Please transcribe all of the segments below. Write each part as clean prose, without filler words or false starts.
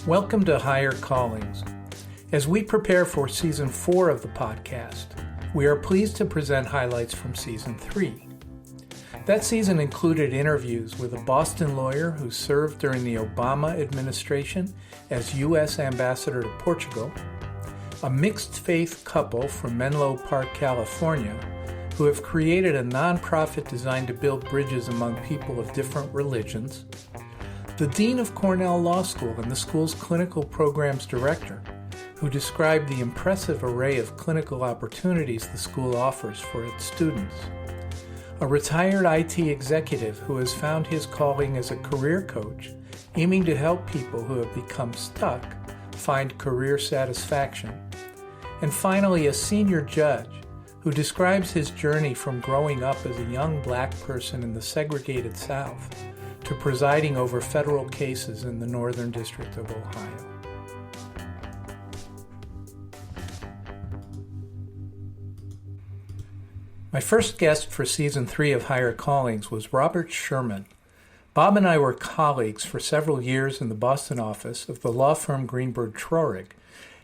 Welcome to Higher Callings. As we prepare for Season 4 of the podcast, we are pleased to present highlights from Season 3. That season included interviews with a Boston lawyer who served during the Obama administration as U.S. Ambassador to Portugal, a mixed-faith couple from Menlo Park, California, who have created a nonprofit designed to build bridges among people of different religions, the Dean of Cornell Law School and the school's clinical programs director, who described the impressive array of clinical opportunities the school offers for its students, a retired IT executive who has found his calling as a career coach, aiming to help people who have become stuck find career satisfaction, and finally a senior judge who describes his journey from growing up as a young black person in the segregated South to presiding over federal cases in the Northern District of Ohio. My first guest for Season 3 of Higher Callings was Robert Sherman. Bob and I were colleagues for several years in the Boston office of the law firm Greenberg Traurig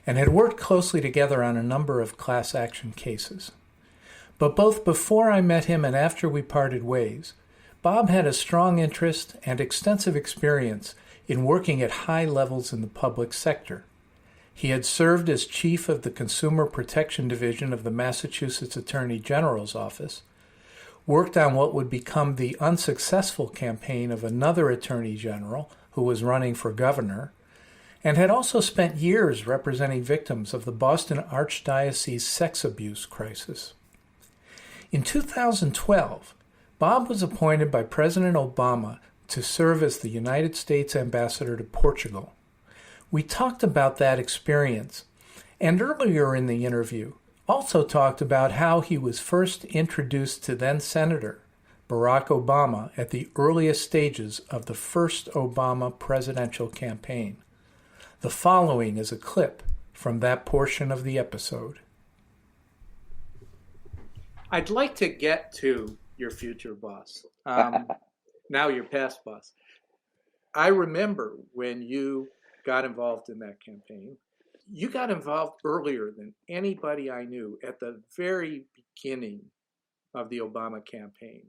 and had worked closely together on a number of class action cases. But both before I met him and after we parted ways, Bob had a strong interest and extensive experience in working at high levels in the public sector. He had served as chief of the Consumer Protection Division of the Massachusetts Attorney General's office, worked on what would become the unsuccessful campaign of another Attorney General who was running for governor, and had also spent years representing victims of the Boston Archdiocese sex abuse crisis. In 2012, Bob was appointed by President Obama to serve as the United States Ambassador to Portugal. We talked about that experience, and earlier in the interview also talked about how he was first introduced to then-Senator Barack Obama at the earliest stages of the first Obama presidential campaign. The following is a clip from that portion of the episode. I'd like to get to your future boss, now your past boss. I remember when you got involved in that campaign. You got involved earlier than anybody I knew at the very beginning of the Obama campaign.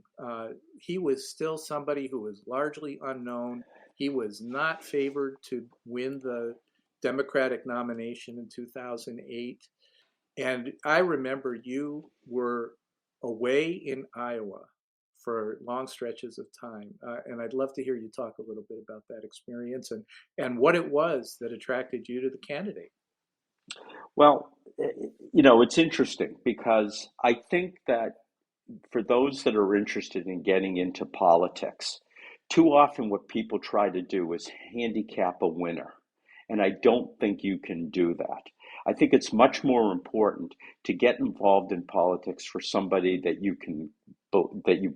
He was still somebody who was largely unknown. He was not favored to win the Democratic nomination in 2008. And I remember you were away in Iowa for long stretches of time. And I'd love to hear you talk a little bit about that experience and what it was that attracted you to the candidate. Well, it's interesting because I think that for those that are interested in getting into politics, too often what people try to do is handicap a winner. And I don't think you can do that. I think it's much more important to get involved in politics for somebody that you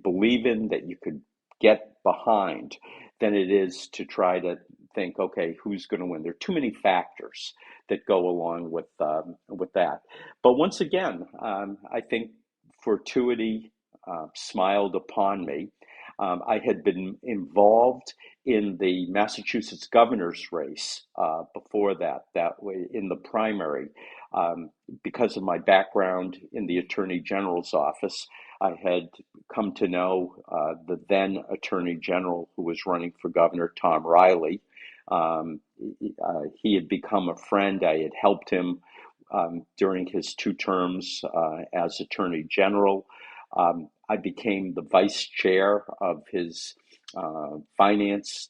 believe in, that you could get behind, than it is to try to think, okay, who's going to win? There are too many factors that go along with that. But once again, I think fortuity smiled upon me. I had been involved in the Massachusetts governor's race before that way in the primary. Because of my background in the Attorney General's office, I had come to know the then Attorney General who was running for governor, Tom Riley. He had become a friend. I had helped him during his 2 terms as Attorney General. I became the vice chair of his finance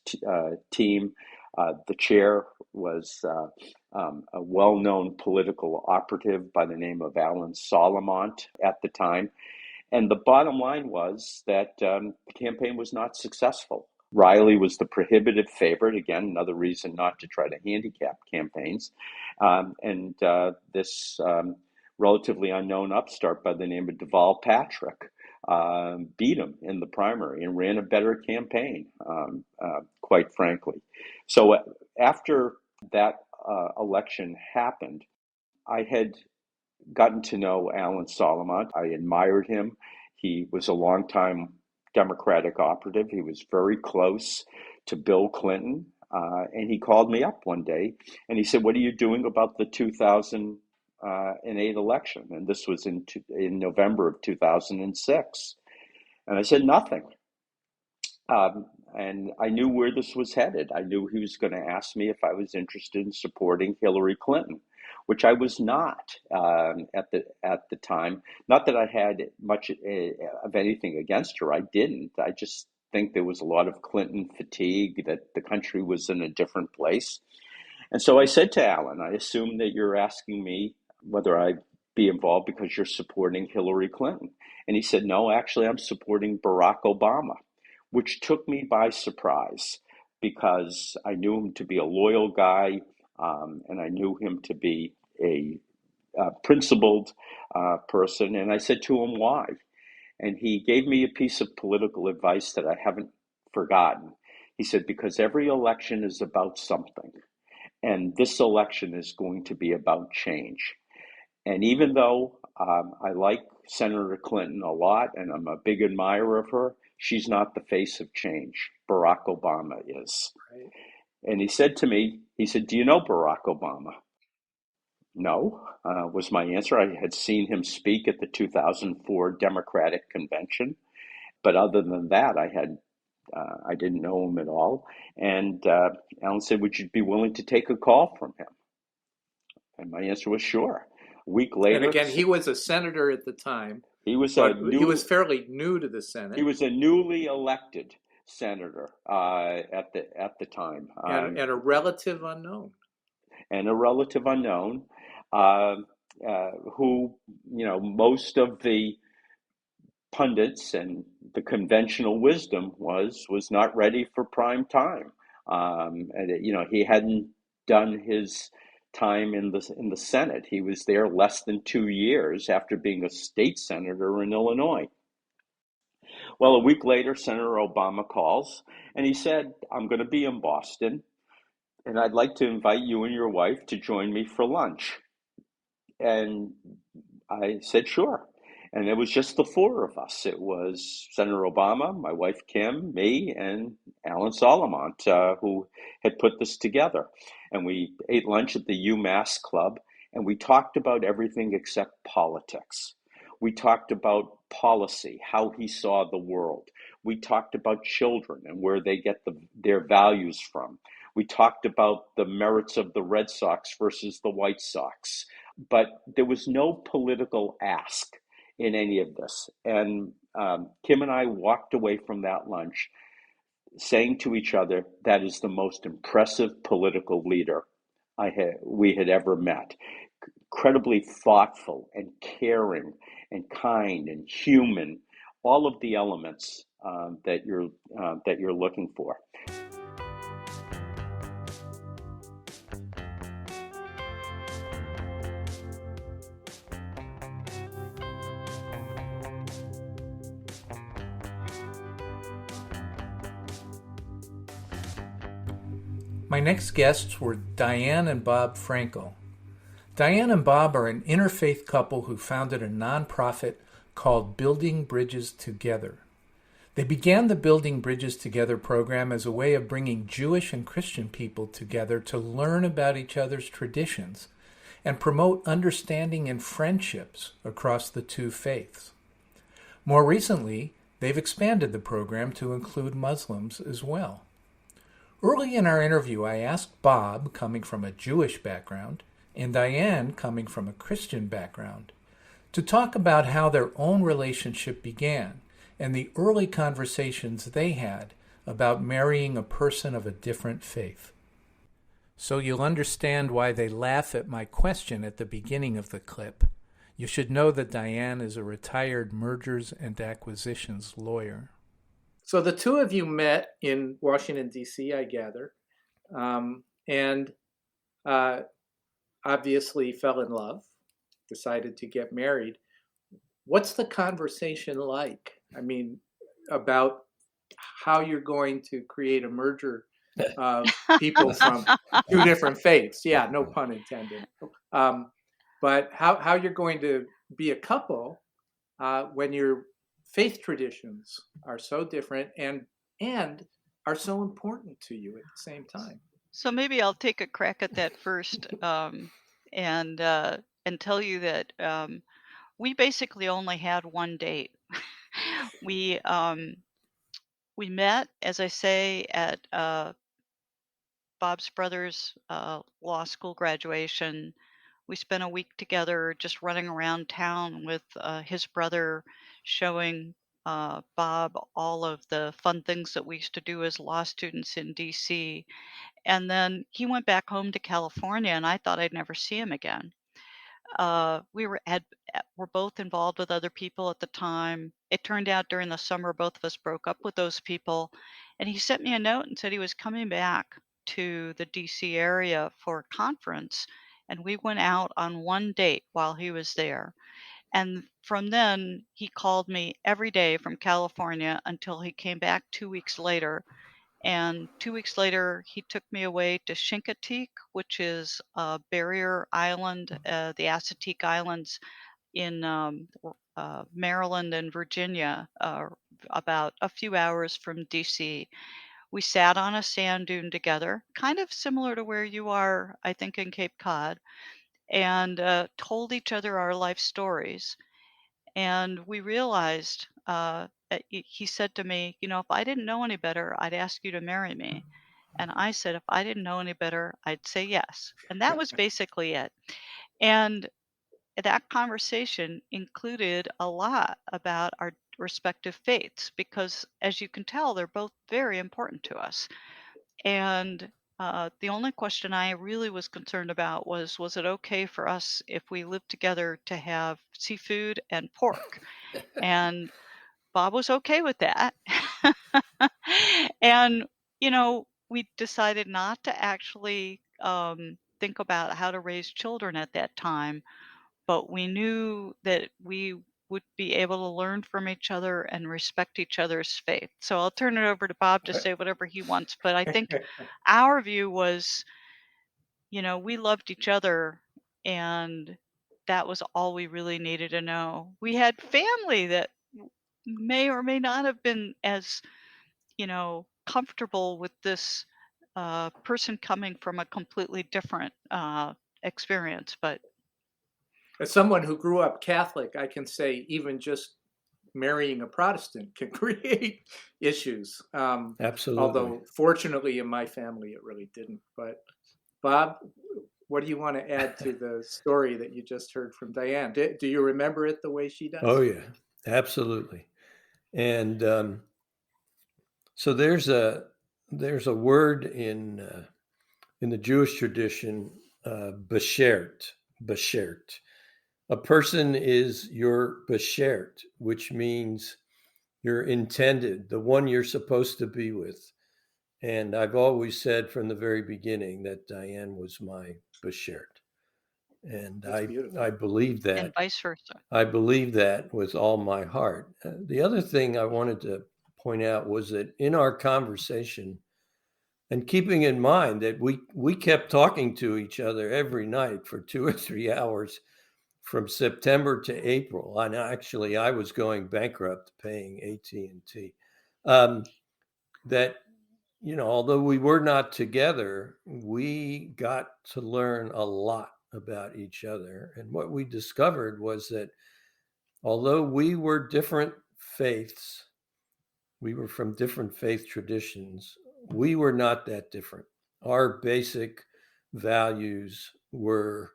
team. The chair was a well-known political operative by the name of Alan Solomont at the time. And the bottom line was that the campaign was not successful. Riley was the prohibitive favorite. Again, another reason not to try to handicap campaigns. And this relatively unknown upstart by the name of Deval Patrick beat him in the primary and ran a better campaign, quite frankly. So after that election happened, I had gotten to know Alan Solomont. I admired him. He was a longtime Democratic operative. He was very close to Bill Clinton. And he called me up one day and he said, "What are you doing about the 2008 election?" And this was in November of 2006. And I said, "Nothing." And I knew where this was headed. I knew he was going to ask me if I was interested in supporting Hillary Clinton, which I was not at the time. Not that I had much of anything against her. I didn't. I just think there was a lot of Clinton fatigue, that the country was in a different place. And so I said to Alan, "I assume that you're asking me whether I be involved because you're supporting Hillary Clinton." And he said, "No, actually, I'm supporting Barack Obama," which took me by surprise because I knew him to be a loyal guy, and I knew him to be a principled person. And I said to him, "Why?" And he gave me a piece of political advice that I haven't forgotten. He said, "Because every election is about something. And this election is going to be about change." And even though I like Senator Clinton a lot and I'm a big admirer of her, she's not the face of change. Barack Obama is. Right. And he said to me, he said, "Do you know Barack Obama?" "No," was my answer. I had seen him speak at the 2004 Democratic Convention. But other than that, I didn't know him at all. And Alan said, "Would you be willing to take a call from him?" And my answer was sure. A week And later, again, he was a senator at the time, he was but he was fairly new to the he Senate was a newly elected senator at the time, and a relative unknown. and a relative unknown, uh, who most of the pundits and the conventional wisdom was not ready for prime time. And he hadn't done his time in the Senate. He was there less than 2 years after being a state senator in Illinois. Well, a week later, Senator Obama calls and he said, "I'm going to be in Boston and I'd like to invite you and your wife to join me for lunch." And I said, "Sure." And it was just the four of us. It was Senator Obama, my wife Kim, me, and Alan Solomont, who had put this together. And we ate lunch at the UMass Club, and we talked about everything except politics. We talked about policy, how he saw the world. We talked about children and where they get their values from. We talked about the merits of the Red Sox versus the White Sox. But there was no political ask in any of this. And Kim and I walked away from that lunch saying to each other, "That is the most impressive political leader we had ever met. Incredibly thoughtful and caring and kind and human, all of the elements that you're looking for." My next guests were Diane and Bob Frankel. Diane and Bob are an interfaith couple who founded a nonprofit called Building Bridges Together. They began the Building Bridges Together program as a way of bringing Jewish and Christian people together to learn about each other's traditions and promote understanding and friendships across the two faiths. More recently, they've expanded the program to include Muslims as well. Early in our interview, I asked Bob, coming from a Jewish background, and Diane, coming from a Christian background, to talk about how their own relationship began and the early conversations they had about marrying a person of a different faith. So you'll understand why they laugh at my question at the beginning of the clip. You should know that Diane is a retired mergers and acquisitions lawyer. So the two of you met in Washington, D.C., I gather, and obviously fell in love, decided to get married. What's the conversation like? I mean, about how you're going to create a merger of people from two different faiths. Yeah, no pun intended. But how you're going to be a couple when your faith traditions are so different, and are so important to you at the same time. So maybe I'll take a crack at that first, and tell you that we basically only had one date. we um, we met, as I say, at Bob's brother's law school graduation. We spent a week together just running around town with his brother, showing Bob all of the fun things that we used to do as law students in DC. And then he went back home to California, and I thought I'd never see him again. We were both involved with other people at the time. It turned out during the summer, both of us broke up with those people, and he sent me a note and said he was coming back to the DC area for a conference, and we went out on one date while he was there. And from then, he called me every day from California until he came back 2 weeks later. And 2 weeks later, he took me away to Chincoteague, which is a barrier island, the Assateague Islands in Maryland and Virginia, about a few hours from DC. We sat on a sand dune together, kind of similar to where you are, I think, in Cape Cod, and told each other our life stories. And we realized, he said to me, if I didn't know any better, I'd ask you to marry me. And I said, if I didn't know any better, I'd say yes. And that was basically it. And that conversation included a lot about our respective faiths, because as you can tell, they're both very important to us. And the only question I really was concerned about was it okay for us, if we lived together, to have seafood and pork? And Bob was okay with that. And, we decided not to actually think about how to raise children at that time, but we knew that we would be able to learn from each other and respect each other's faith. So I'll turn it over to Bob to say whatever he wants. But I think our view was, we loved each other, and that was all we really needed to know. We had family that may or may not have been as, comfortable with this person coming from a completely different experience. But as someone who grew up Catholic, I can say even just marrying a Protestant can create issues. Absolutely. Although fortunately in my family it really didn't. But Bob, what do you want to add to the story that you just heard from Diane? Do you remember it the way she does? Oh yeah, absolutely. And so there's a word in the Jewish tradition, beshert. A person is your beshert, which means your intended, the one you're supposed to be with. And I've always said from the very beginning that Diane was my beshert. And I believe that. And vice versa. I believe that with all my heart. The other thing I wanted to point out was that in our conversation, and keeping in mind that we kept talking to each other every night for 2 or 3 hours from September to April, and actually I was going bankrupt paying AT&T, that, although we were not together, we got to learn a lot about each other. And what we discovered was that although we were different faiths, we were from different faith traditions, we were not that different. Our basic values were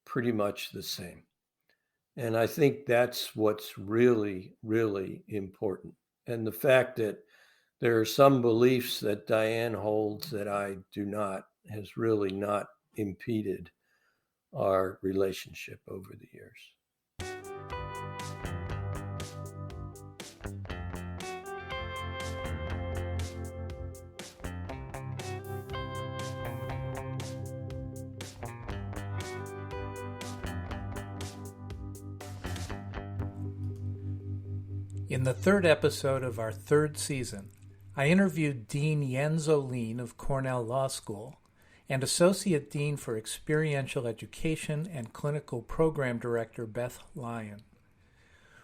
pretty much the same. And I think that's what's really, really important. And the fact that there are some beliefs that Diane holds that I do not has really not impeded our relationship over the years. In the third episode of our third season, I interviewed Dean Yenzo Lean of Cornell Law School and Associate Dean for Experiential Education and Clinical Program Director Beth Lyon.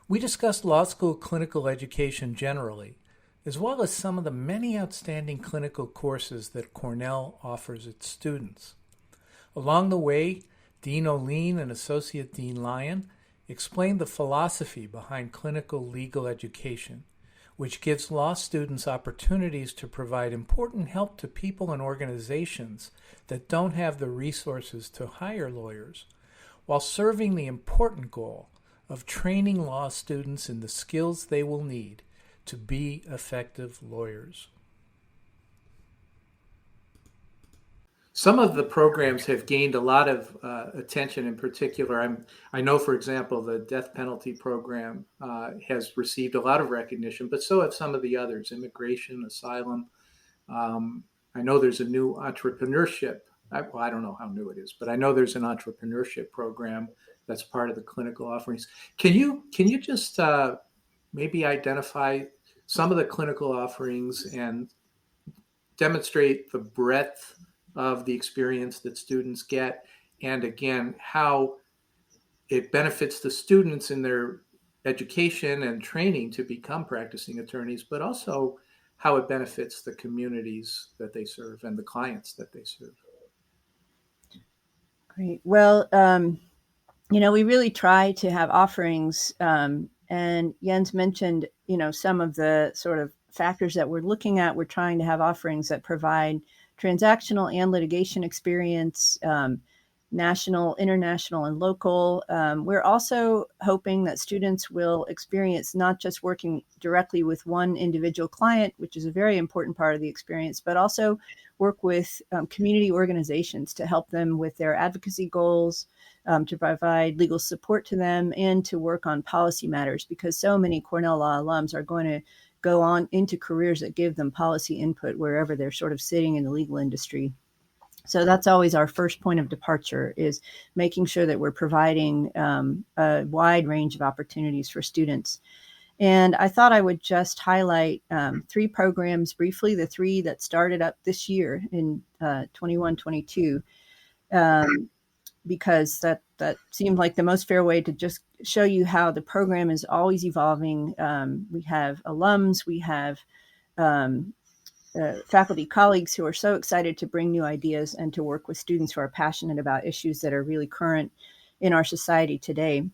We discussed law school clinical education generally, as well as some of the many outstanding clinical courses that Cornell offers its students. Along the way, Dean O'Lean and Associate Dean Lyon explained the philosophy behind clinical legal education, which gives law students opportunities to provide important help to people and organizations that don't have the resources to hire lawyers, while serving the important goal of training law students in the skills they will need to be effective lawyers. Some of the programs have gained a lot of attention. In particular, I know, for example, the death penalty program has received a lot of recognition, but so have some of the others, immigration, asylum. I know there's a new entrepreneurship. I don't know how new it is, but I know there's an entrepreneurship program that's part of the clinical offerings. Can you just maybe identify some of the clinical offerings and demonstrate the breadth of the experience that students get, and again, how it benefits the students in their education and training to become practicing attorneys, but also how it benefits the communities that they serve and the clients that they serve? Great. Well, we really try to have offerings, and Jens mentioned, some of the sort of factors that we're looking at. We're trying to have offerings that provide transactional and litigation experience, national, international, and local. We're also hoping that students will experience not just working directly with one individual client, which is a very important part of the experience, but also work with community organizations to help them with their advocacy goals, to provide legal support to them, and to work on policy matters, because so many Cornell Law alums are going to go on into careers that give them policy input wherever they're sort of sitting in the legal industry. So that's always our first point of departure, is making sure that we're providing a wide range of opportunities for students. And I thought I would just highlight 3 programs briefly, the 3 that started up this year in 21-22, because that seemed like the most fair way to just show you how the program is always evolving. We have alums, we have faculty colleagues who are so excited to bring new ideas and to work with students who are passionate about issues that are really current in our society today.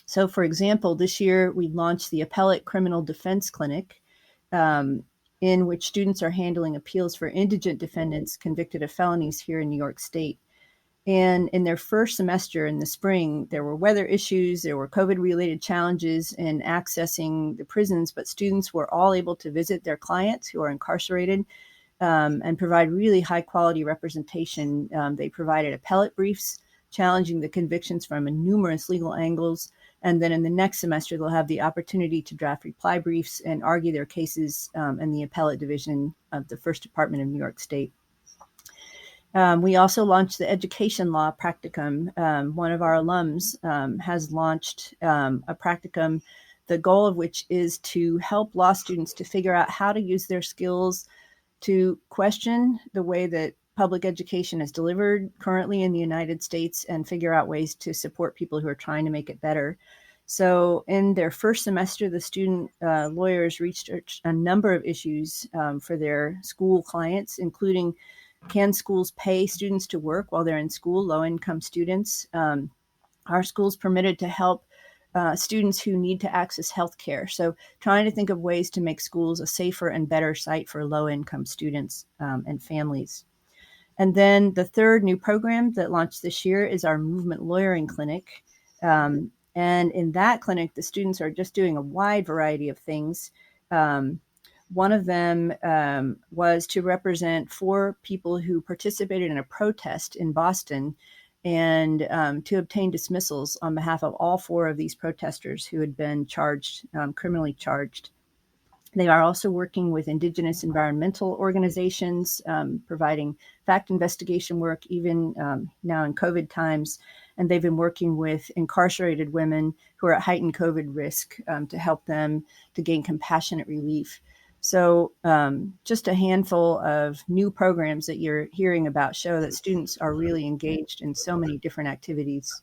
So, for example, this year we launched the Appellate Criminal Defense Clinic, in which students are handling appeals for indigent defendants convicted of felonies here in New York State. And in their first semester in the spring, there were weather issues, there were COVID-related challenges in accessing the prisons, but students were all able to visit their clients who are incarcerated and provide really high-quality representation. They provided appellate briefs challenging the convictions from numerous legal angles. And then in the next semester, they'll have the opportunity to draft reply briefs and argue their cases in the appellate division of the First Department of New York State. We also launched the Education Law Practicum. One of our alums has launched a practicum, the goal of which is to help law students to figure out how to use their skills to question the way that public education is delivered currently in the United States and figure out ways to support people who are trying to make it better. So in their first semester, the student lawyers reached a number of issues for their school clients, including, can schools pay students to work while they're in school, low-income students? Are schools permitted to help students who need to access healthcare? So trying to think of ways to make schools a safer and better site for low-income students and families. And then the third new program that launched this year is our Movement Lawyering Clinic. And in that clinic, the students are just doing a wide variety of things. One of them was to represent 4 people who participated in a protest in Boston, and to obtain dismissals on behalf of all 4 of these protesters who had been charged, criminally charged. They are also working with Indigenous environmental organizations, providing fact investigation work, even now in COVID times. And they've been working with incarcerated women who are at heightened COVID risk to help them to gain compassionate relief. So just a handful of new programs that you're hearing about show that students are really engaged in so many different activities.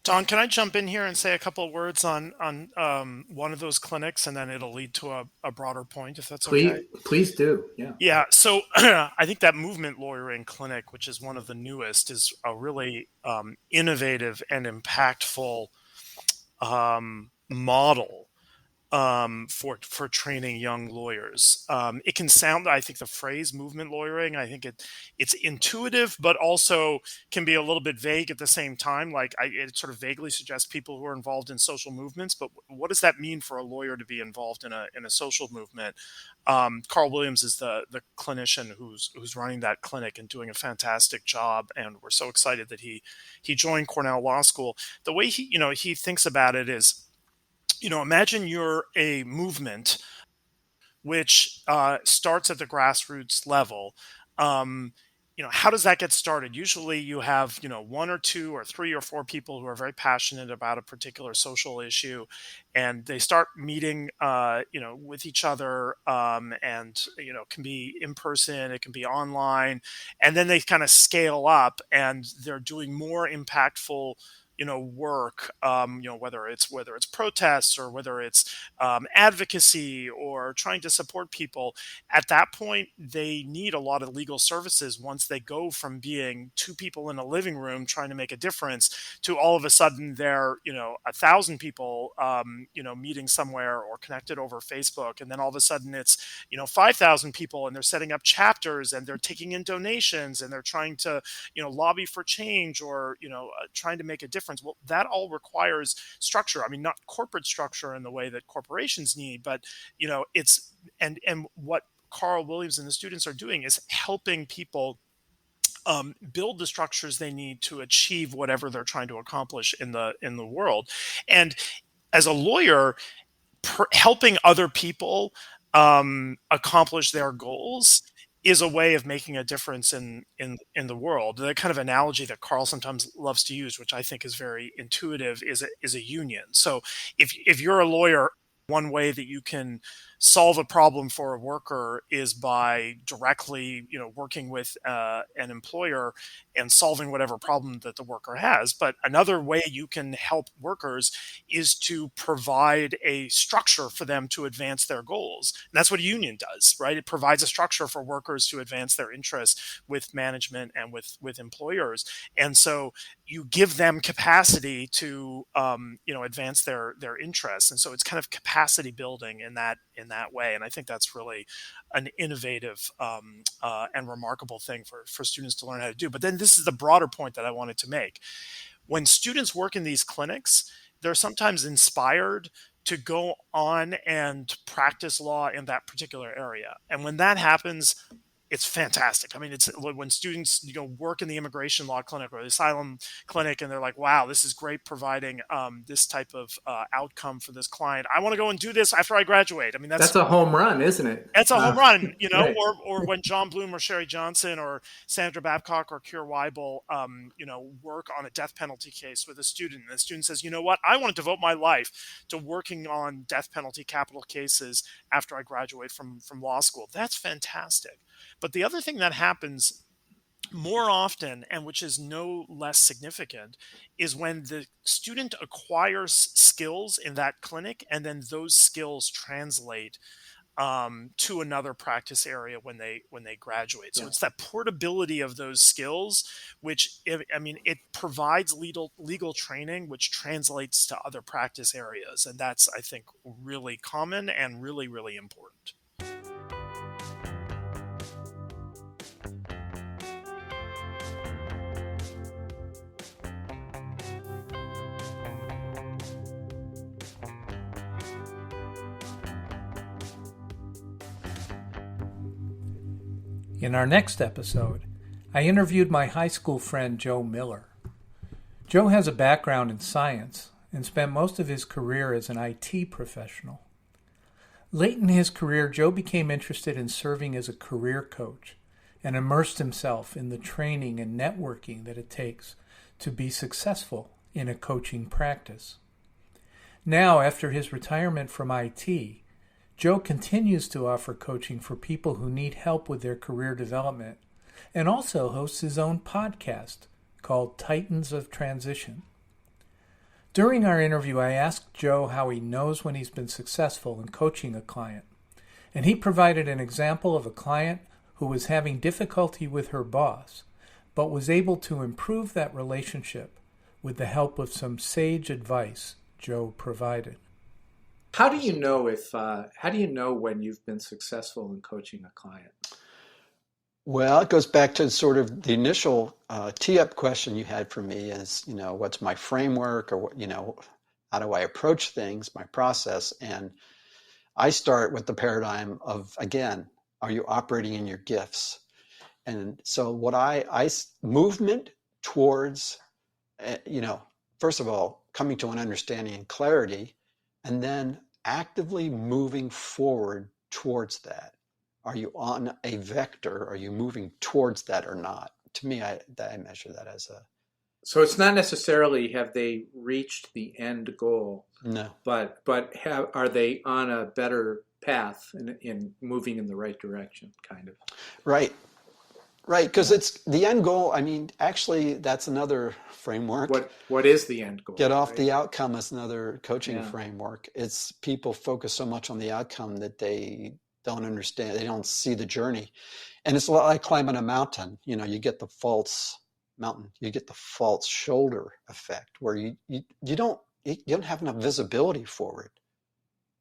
Don, can I jump in here and say a couple of words on one of those clinics, and then it'll lead to a broader point, if that's okay? Please do. Yeah. Yeah, so I think that movement lawyering clinic, which is one of the newest, is a really innovative and impactful model for training young lawyers. It can sound, I think, the phrase movement lawyering, I think it's intuitive, but also can be a little bit vague at the same time. Like it sort of vaguely suggests people who are involved in social movements, but what does that mean for a lawyer to be involved in a social movement? Carl Williams is the clinician who's running that clinic and doing a fantastic job, and we're so excited that he joined Cornell Law School. The way he thinks about it is, imagine you're a movement which starts at the grassroots level. How does that get started? Usually you have, one or two or three or four people who are very passionate about a particular social issue, and they start meeting, with each other, and, can be in person, it can be online, and then they kind of scale up and they're doing more impactful work, whether it's protests or whether it's advocacy or trying to support people. At that point, they need a lot of legal services once they go from being two people in a living room trying to make a difference to all of a sudden they're 1,000 people meeting somewhere or connected over Facebook, and then all of a sudden it's 5,000 people, and they're setting up chapters and they're taking in donations and they're trying to lobby for change or trying to make a difference. Well, that all requires structure. I mean, not corporate structure in the way that corporations need, but it's and what Carl Williams and the students are doing is helping people build the structures they need to achieve whatever they're trying to accomplish in the world. And as a lawyer, helping other people accomplish their goals is a way of making a difference in the world. The kind of analogy that Carl sometimes loves to use, which I think is very intuitive, is a union. So if you're a lawyer, one way that you can solve a problem for a worker is by directly, working with an employer and solving whatever problem that the worker has. But another way you can help workers is to provide a structure for them to advance their goals. And that's what a union does, right? It provides a structure for workers to advance their interests with management and with employers. And so you give them capacity to, advance their interests. And so it's kind of capacity building in that way. And I think that's really an innovative and remarkable thing for students to learn how to do. But then this is the broader point that I wanted to make. When students work in these clinics, they're sometimes inspired to go on and practice law in that particular area. And when that happens, it's fantastic. I mean, it's when students work in the immigration law clinic or the asylum clinic, and they're like, "Wow, this is great, providing this type of outcome for this client. I want to go and do this after I graduate." I mean, that's a home run, isn't it? That's a home run, Right. Or when John Bloom or Sherry Johnson or Sandra Babcock or Keir Weibel, work on a death penalty case with a student, and the student says, "You know what? I want to devote my life to working on death penalty capital cases after I graduate from law school." That's fantastic. But the other thing that happens more often, and which is no less significant, is when the student acquires skills in that clinic, and then those skills translate to another practice area when they graduate. So it's that portability of those skills, which it provides legal training, which translates to other practice areas, and that's, I think, really common and really, really important. In our next episode, I interviewed my high school friend Joe Miller. Joe has a background in science and spent most of his career as an IT professional. Late in his career, Joe became interested in serving as a career coach and immersed himself in the training and networking that it takes to be successful in a coaching practice. Now, after his retirement from IT, Joe continues to offer coaching for people who need help with their career development and also hosts his own podcast called Titans of Transition. During our interview, I asked Joe how he knows when he's been successful in coaching a client, and he provided an example of a client who was having difficulty with her boss, but was able to improve that relationship with the help of some sage advice Joe provided. How do you know when you've been successful in coaching a client? Well, it goes back to sort of the initial tee-up question you had for me is, what's my framework, or how do I approach things, my process? And I start with the paradigm of, again, are you operating in your gifts? And so what I movement towards, first of all, coming to an understanding and clarity, and then actively moving forward towards that. Are you on a vector? Are you moving towards that or not? To me, I measure that as a... So it's not necessarily have they reached the end goal. No. But are they on a better path in moving in the right direction, kind of? Right. Because it's the end goal. I mean, actually, that's another framework. What is the end goal? Get off right? the outcome is another coaching framework. It's people focus so much on the outcome that they don't understand. They don't see the journey. And it's a lot like climbing a mountain. You get the false shoulder effect where you don't have enough visibility forward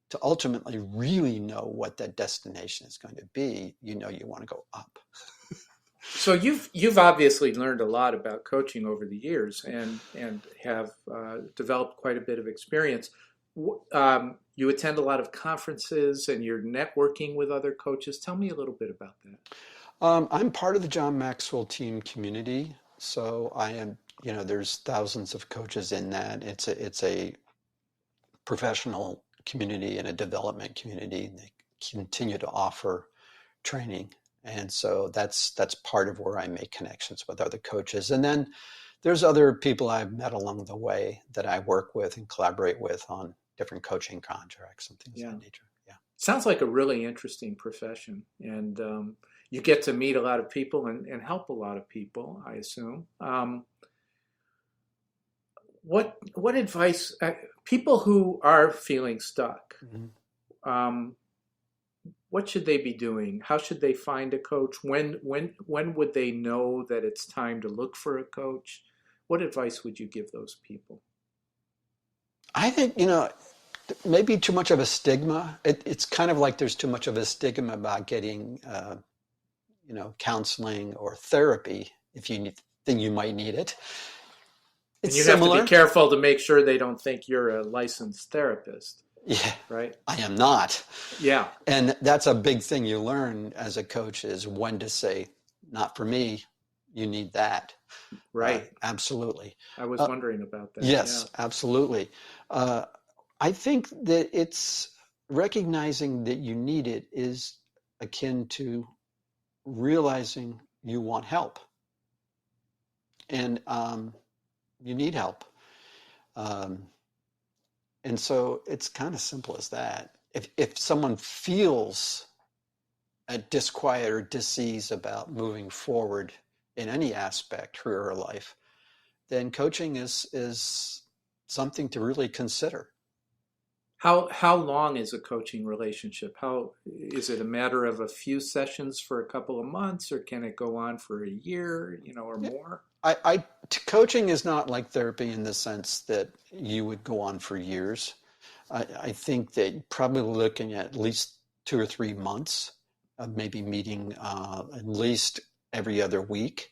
to ultimately really know what that destination is going to be. You want to go up. So you've obviously learned a lot about coaching over the years and have developed quite a bit of experience. You attend a lot of conferences and you're networking with other coaches. Tell me a little bit about that. I'm part of the John Maxwell team community. So I am, there's thousands of coaches in that. It's a professional community and a development community. They continue to offer training. And so that's part of where I make connections with other coaches. And then there's other people I've met along the way that I work with and collaborate with on different coaching contracts and things of that nature. Yeah. Sounds like a really interesting profession. And you get to meet a lot of people and help a lot of people, I assume. What advice, people who are feeling stuck, what should they be doing? How should they find a coach? When would they know that it's time to look for a coach? What advice would you give those people? I think, maybe too much of a stigma. It's kind of like there's too much of a stigma about getting, counseling or therapy if you think you might need it. It's and you similar. have to be careful to make sure they don't think you're a licensed therapist. Yeah. Right? I am not. Yeah. And that's a big thing you learn as a coach is when to say, not for me, you need that. Right. Absolutely. I was wondering about that. Yes, absolutely. I think that it's recognizing that you need it is akin to realizing you want help. And you need help. And so it's kind of simple as that. If someone feels a disquiet or dis-ease about moving forward in any aspect, career or life, then coaching is something to really consider. How long is a coaching relationship? How is it a matter of a few sessions for a couple of months, or can it go on for a year, or more? Coaching is not like therapy in the sense that you would go on for years. I think that you're probably looking at least 2 or 3 months of maybe meeting at least every other week.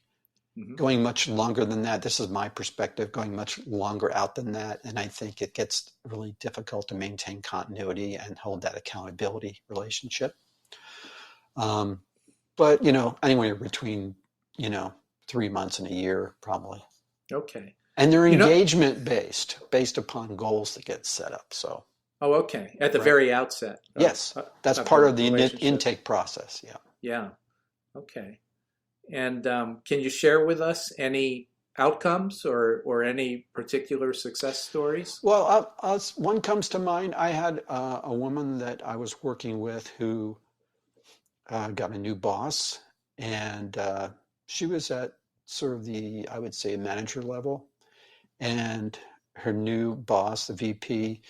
Going much longer than that, this is my perspective, going much longer out than that. And I think it gets really difficult to maintain continuity and hold that accountability relationship. But, anywhere between, 3 months and a year, probably. Okay. And they're engagement based upon goals that get set up. So. Oh, okay. At the very outset. Yes. That's part of the intake process. Yeah. Yeah. Okay. And can you share with us any outcomes or any particular success stories? Well, one comes to mind. I had a woman that I was working with who got a new boss, and she was at sort of the, I would say, manager level, and her new boss, the VP,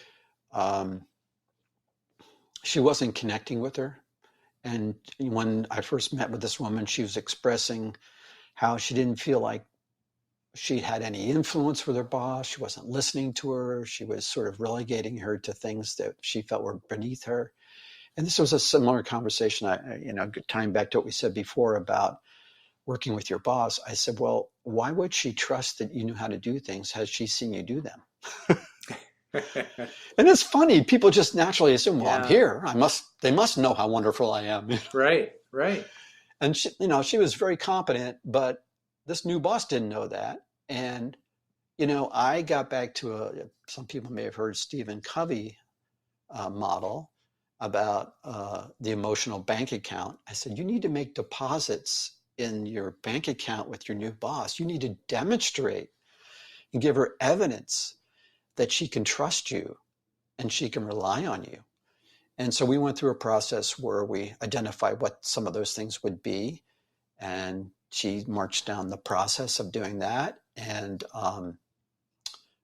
she wasn't connecting with her. And when I first met with this woman, she was expressing how she didn't feel like she had any influence with her boss. She wasn't listening to her. She was sort of relegating her to things that she felt were beneath her. And this was a similar conversation, tying back to what we said before about working with your boss. I said, well, why would she trust that you knew how to do things? Has she seen you do them? And it's funny. People just naturally assume, well, I'm here. They must know how wonderful I am. Right. And she was very competent, but this new boss didn't know that. And, I got back to some people may have heard Stephen Covey model about the emotional bank account. I said, you need to make deposits in your bank account with your new boss. You need to demonstrate and give her evidence that she can trust you and she can rely on you. And so we went through a process where we identified what some of those things would be. And she marched down the process of doing that and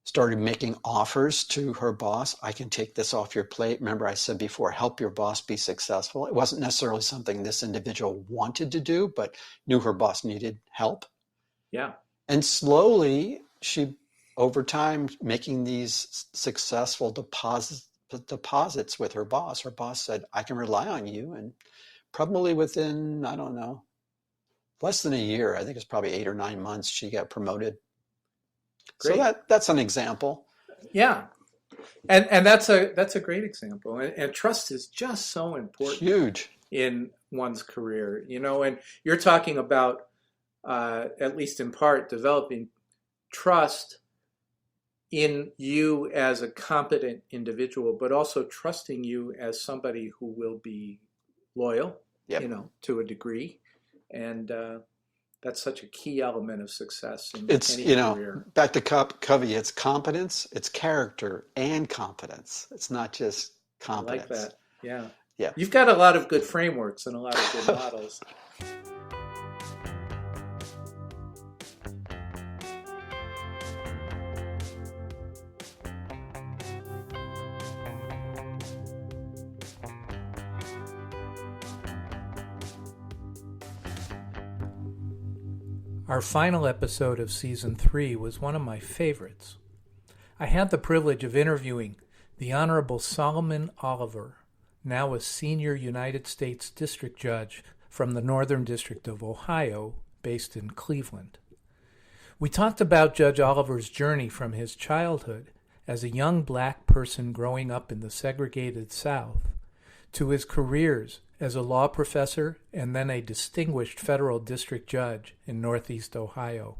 started making offers to her boss. I can take this off your plate. Remember, I said before, help your boss be successful. It wasn't necessarily something this individual wanted to do, but knew her boss needed help. Yeah. And slowly, she, over time, making these successful deposits with her boss. Her boss said, I can rely on you. And probably within, I don't know, less than a year, I think it's probably 8 or 9 months, she got promoted. Great. So that's an example. Yeah. And that's a great example. And trust is just so important. Huge. In one's career, and you're talking about, at least in part, developing trust in you as a competent individual, but also trusting you as somebody who will be loyal, to a degree. And that's such a key element of success in any career. Back to Covey, it's competence, it's character and competence. It's not just competence. I like that. Yeah. Yeah. You've got a lot of good frameworks and a lot of good models. Our final episode of Season 3 was one of my favorites. I had the privilege of interviewing the Honorable Solomon Oliver, now a senior United States District Judge from the Northern District of Ohio, based in Cleveland. We talked about Judge Oliver's journey from his childhood as a young black person growing up in the segregated South to his careers as a law professor and then a distinguished federal district judge in Northeast Ohio.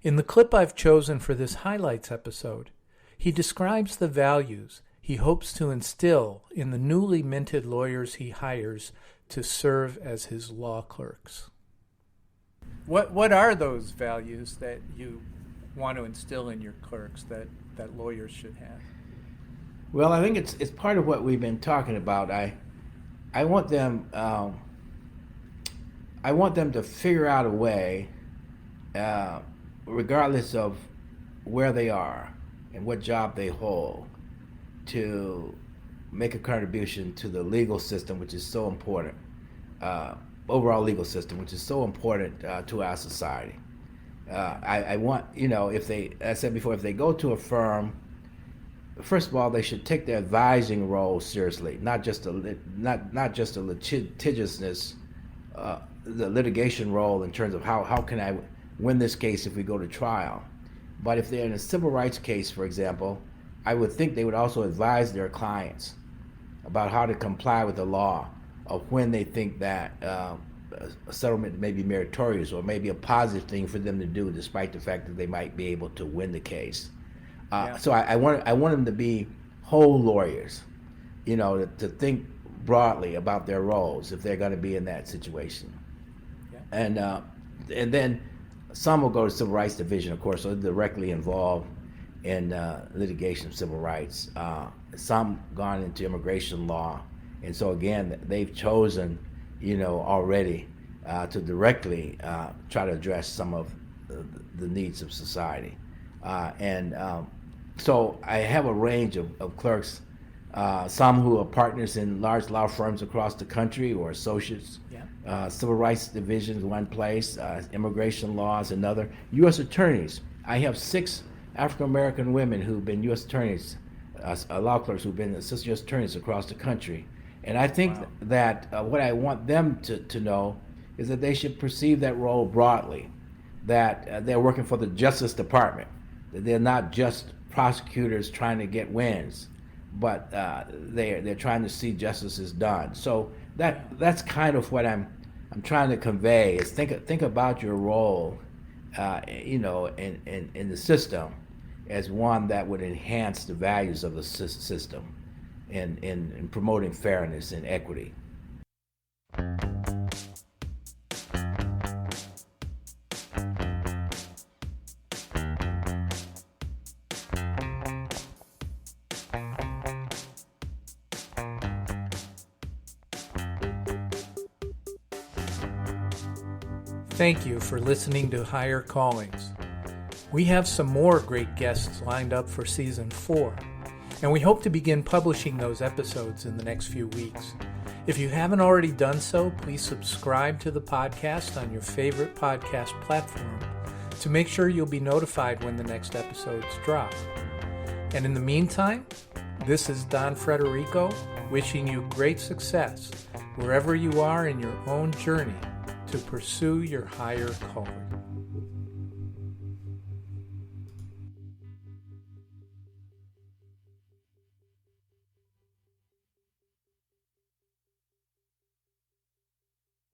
In the clip I've chosen for this highlights episode, he describes the values he hopes to instill in the newly minted lawyers he hires to serve as his law clerks. What are those values that you want to instill in your clerks that lawyers should have? Well, I think it's part of what we've been talking about. I want them to figure out a way, regardless of where they are and what job they hold, to make a contribution to the legal system, which is so important, overall legal system, which is so important to our society. I want, as I said before, if they go to a firm, first of all, they should take their advising role seriously, not just the litigiousness, the litigation role in terms of how can I win this case if we go to trial. But if they're in a civil rights case, for example, I would think they would also advise their clients about how to comply with the law, of when they think that a settlement may be meritorious or may be a positive thing for them to do, despite the fact that they might be able to win the case. So I want them to be whole lawyers, to think broadly about their roles if they're going to be in that situation. Yeah. And then some will go to Civil Rights Division, of course, so they're directly involved in litigation of civil rights. Some gone into immigration law, and so again, they've chosen, already to directly try to address some of the needs of society. So I have a range of clerks, some who are partners in large law firms across the country or associates. Yeah. Civil rights divisions, one place, immigration laws, another. U.S. attorneys. I have 6 African American women who've been U.S. attorneys, law clerks who've been assistant U.S. attorneys across the country. And I think that what I want them to know is that they should perceive that role broadly, that they're working for the Justice Department, that they're not just prosecutors trying to get wins, but they're trying to see justice is done. So that's kind of what I'm trying to convey is think about your role, in the system as one that would enhance the values of the system in promoting fairness and equity. Thank you for listening to Higher Callings. We have some more great guests lined up for Season 4, and we hope to begin publishing those episodes in the next few weeks. If you haven't already done so, please subscribe to the podcast on your favorite podcast platform to make sure you'll be notified when the next episodes drop. And in the meantime, this is Don Frederico wishing you great success wherever you are in your own journey to pursue your higher calling.